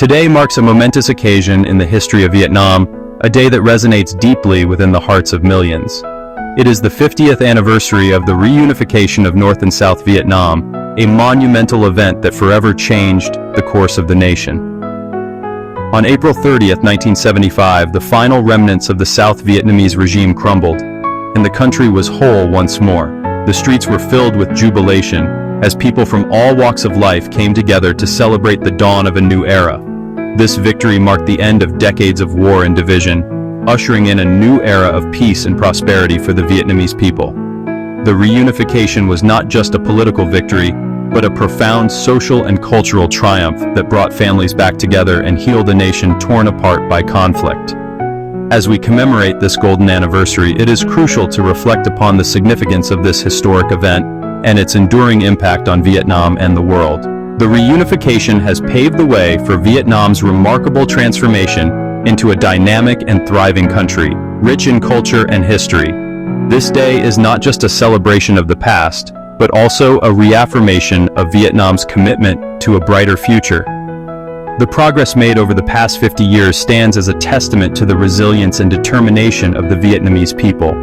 Today marks a momentous occasion in the history of Vietnam, a day that resonates deeply within the hearts of millions. It is the 50th anniversary of the reunification of North and South Vietnam, a monumental event that forever changed the course of the nation. On April 30th, 1975, the final remnants of the South Vietnamese regime crumbled, and the country was whole once more. The streets were filled with jubilation, as people from all walks of life came together to celebrate the dawn of a new era. This victory marked the end of decades of war and division, ushering in a new era of peace and prosperity for the Vietnamese people. The reunification was not just a political victory, but a profound social and cultural triumph that brought families back together and healed a nation torn apart by conflict. As we commemorate this golden anniversary, it is crucial to reflect upon the significance of this historic event and its enduring impact on Vietnam and the world. The reunification has paved the way for Vietnam's remarkable transformation into a dynamic and thriving country, rich in culture and history. This day is not just a celebration of the past, but also a reaffirmation of Vietnam's commitment to a brighter future. The progress made over the past 50 years stands as a testament to the resilience and determination of the Vietnamese people.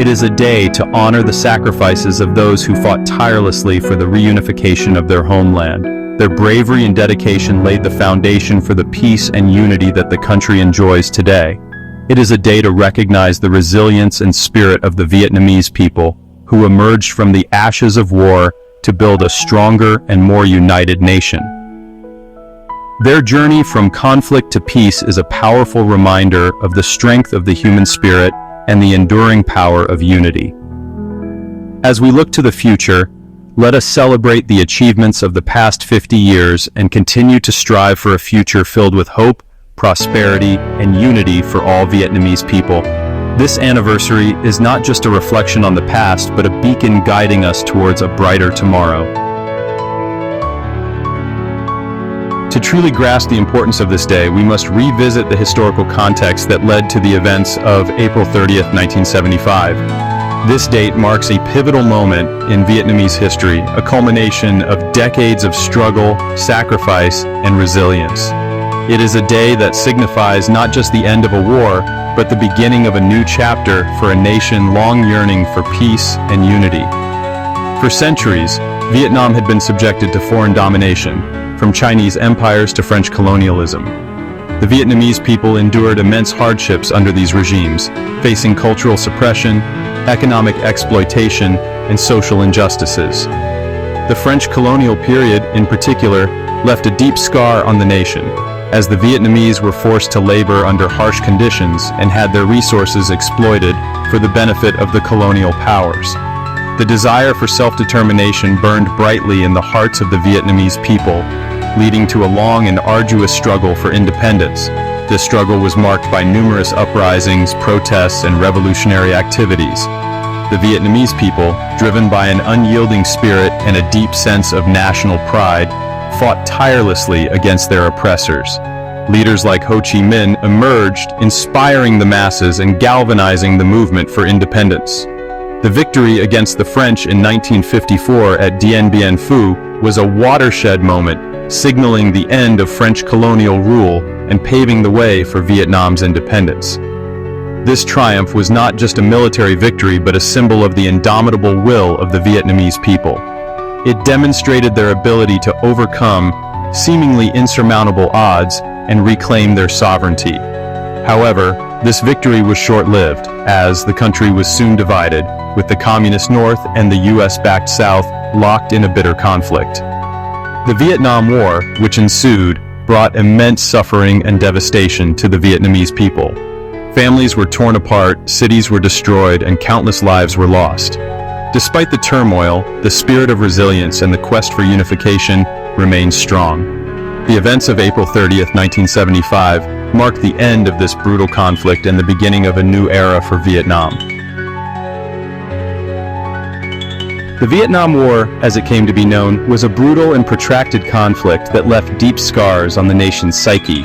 It is a day to honor the sacrifices of those who fought tirelessly for the reunification of their homeland. Their bravery and dedication laid the foundation for the peace and unity that the country enjoys today. It is a day to recognize the resilience and spirit of the Vietnamese people, who emerged from the ashes of war to build a stronger and more united nation. Their journey from conflict to peace is a powerful reminder of the strength of the human spirit and the enduring power of unity. As we look to the future, let us celebrate the achievements of the past 50 years and continue to strive for a future filled with hope, prosperity, and unity for all Vietnamese people. This anniversary is not just a reflection on the past, but a beacon guiding us towards a brighter tomorrow. To truly grasp the importance of this day, we must revisit the historical context that led to the events of April 30th, 1975. This date marks a pivotal moment in Vietnamese history, a culmination of decades of struggle, sacrifice, and resilience. It is a day that signifies not just the end of a war, but the beginning of a new chapter for a nation long yearning for peace and unity. For centuries, Vietnam had been subjected to foreign domination, from Chinese empires to French colonialism. The Vietnamese people endured immense hardships under these regimes, facing cultural suppression, economic exploitation, and social injustices. The French colonial period, in particular, left a deep scar on the nation, as the Vietnamese were forced to labor under harsh conditions and had their resources exploited for the benefit of the colonial powers. The desire for self-determination burned brightly in the hearts of the Vietnamese people, leading to a long and arduous struggle for independence. This struggle was marked by numerous uprisings, protests, and revolutionary activities. The Vietnamese people, driven by an unyielding spirit and a deep sense of national pride, fought tirelessly against their oppressors. Leaders like Ho Chi Minh emerged, inspiring the masses and galvanizing the movement for independence. The victory against the French in 1954 at Dien Bien Phu was a watershed moment, signaling the end of French colonial rule and paving the way for Vietnam's independence. This triumph was not just a military victory, but a symbol of the indomitable will of the Vietnamese people. It demonstrated their ability to overcome seemingly insurmountable odds and reclaim their sovereignty. However, this victory was short-lived, as the country was soon divided, with the Communist North and the US-backed South locked in a bitter conflict. The Vietnam War, which ensued, brought immense suffering and devastation to the Vietnamese people. Families were torn apart, cities were destroyed, and countless lives were lost. Despite the turmoil, the spirit of resilience and the quest for unification remained strong. The events of April 30th, 1975 marked the end of this brutal conflict and the beginning of a new era for Vietnam. The Vietnam War, as it came to be known, was a brutal and protracted conflict that left deep scars on the nation's psyche.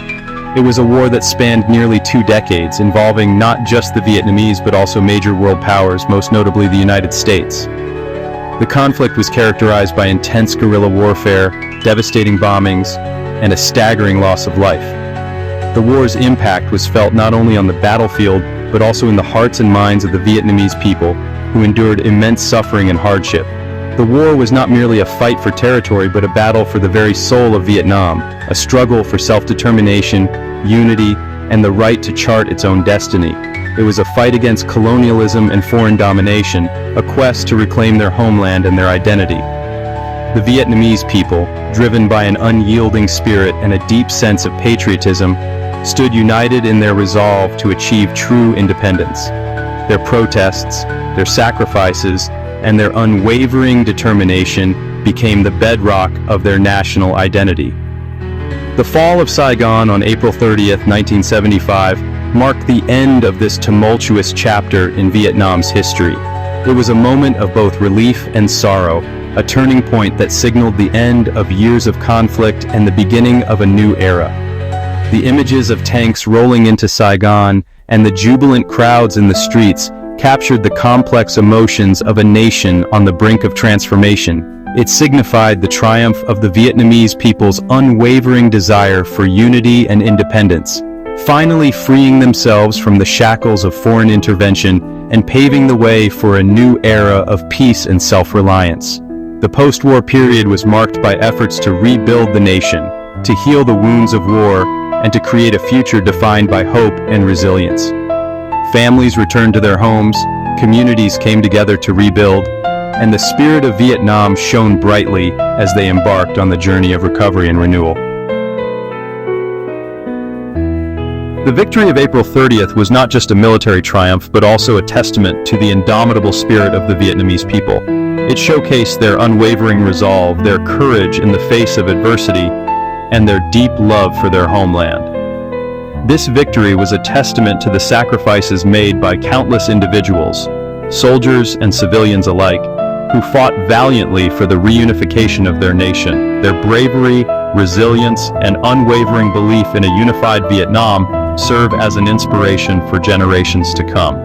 It was a war that spanned nearly 2 decades, involving not just the Vietnamese but also major world powers, most notably the United States. The conflict was characterized by intense guerrilla warfare, devastating bombings, and a staggering loss of life. The war's impact was felt not only on the battlefield, but also in the hearts and minds of the Vietnamese people, who endured immense suffering and hardship. The war was not merely a fight for territory, but a battle for the very soul of Vietnam, a struggle for self-determination, unity, and the right to chart its own destiny. It was a fight against colonialism and foreign domination, a quest to reclaim their homeland and their identity. The Vietnamese people, driven by an unyielding spirit and a deep sense of patriotism, stood united in their resolve to achieve true independence. Their protests, their sacrifices, and their unwavering determination became the bedrock of their national identity. The fall of Saigon on April 30th, 1975, marked the end of this tumultuous chapter in Vietnam's history. It was a moment of both relief and sorrow, a turning point that signaled the end of years of conflict and the beginning of a new era. The images of tanks rolling into Saigon and the jubilant crowds in the streets captured the complex emotions of a nation on the brink of transformation. It signified the triumph of the Vietnamese people's unwavering desire for unity and independence, finally freeing themselves from the shackles of foreign intervention and paving the way for a new era of peace and self-reliance. The post-war period was marked by efforts to rebuild the nation, to heal the wounds of war, and to create a future defined by hope and resilience. Families returned to their homes, communities came together to rebuild, and the spirit of Vietnam shone brightly as they embarked on the journey of recovery and renewal. The victory of April 30th was not just a military triumph, but also a testament to the indomitable spirit of the Vietnamese people. It showcased their unwavering resolve, their courage in the face of adversity, and their deep love for their homeland. This victory was a testament to the sacrifices made by countless individuals, soldiers and civilians alike, who fought valiantly for the reunification of their nation. Their bravery, resilience, and unwavering belief in a unified Vietnam serve as an inspiration for generations to come.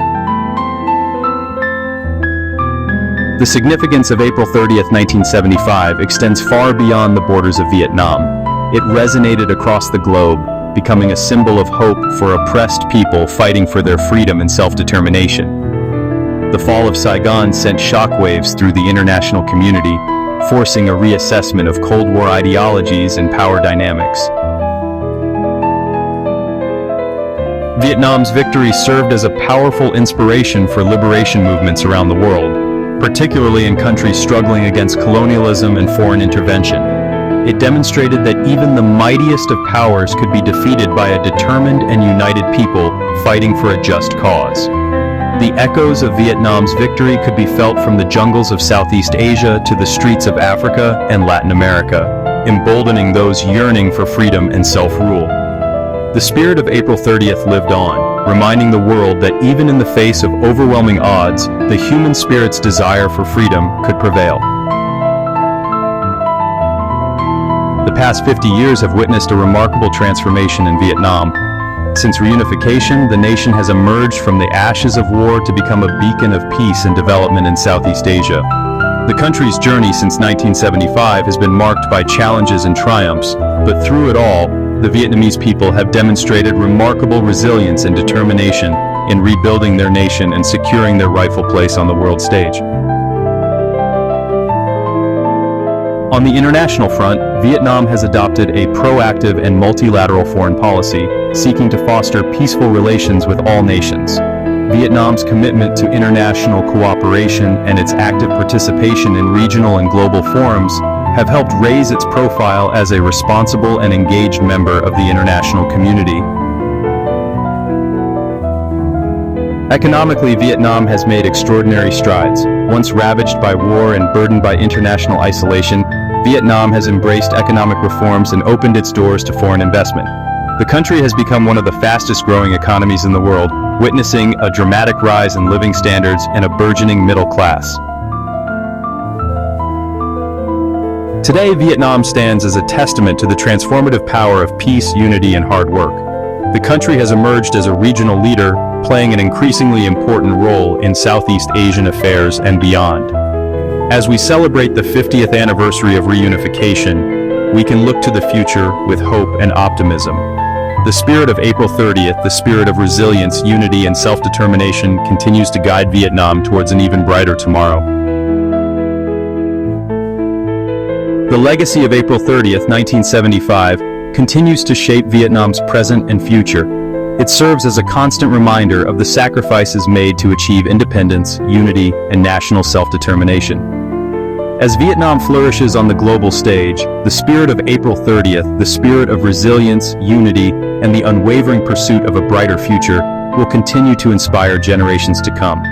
The significance of April 30th, 1975 extends far beyond the borders of Vietnam. It resonated across the globe, becoming a symbol of hope for oppressed people fighting for their freedom and self-determination. The fall of Saigon sent shockwaves through the international community, forcing a reassessment of Cold War ideologies and power dynamics. Vietnam's victory served as a powerful inspiration for liberation movements around the world, particularly in countries struggling against colonialism and foreign intervention. It demonstrated that even the mightiest of powers could be defeated by a determined and united people fighting for a just cause. The echoes of Vietnam's victory could be felt from the jungles of Southeast Asia to the streets of Africa and Latin America, emboldening those yearning for freedom and self-rule. The spirit of April 30th lived on, reminding the world that even in the face of overwhelming odds, the human spirit's desire for freedom could prevail. The past 50 years have witnessed a remarkable transformation in Vietnam. Since reunification, the nation has emerged from the ashes of war to become a beacon of peace and development in Southeast Asia. The country's journey since 1975 has been marked by challenges and triumphs, but through it all, the Vietnamese people have demonstrated remarkable resilience and determination in rebuilding their nation and securing their rightful place on the world stage. On the international front, Vietnam has adopted a proactive and multilateral foreign policy, seeking to foster peaceful relations with all nations. Vietnam's commitment to international cooperation and its active participation in regional and global forums have helped raise its profile as a responsible and engaged member of the international community. Economically, Vietnam has made extraordinary strides. Once ravaged by war and burdened by international isolation, Vietnam has embraced economic reforms and opened its doors to foreign investment. The country has become one of the fastest-growing economies in the world, witnessing a dramatic rise in living standards and a burgeoning middle class. Today, Vietnam stands as a testament to the transformative power of peace, unity, and hard work. The country has emerged as a regional leader, playing an increasingly important role in Southeast Asian affairs and beyond. As we celebrate the 50th anniversary of reunification, we can look to the future with hope and optimism. The spirit of April 30th, the spirit of resilience, unity, and self-determination continues to guide Vietnam towards an even brighter tomorrow. The legacy of April 30th, 1975, continues to shape Vietnam's present and future. It serves as a constant reminder of the sacrifices made to achieve independence, unity, and national self-determination. As Vietnam flourishes on the global stage, the spirit of April 30th, the spirit of resilience, unity, and the unwavering pursuit of a brighter future will continue to inspire generations to come.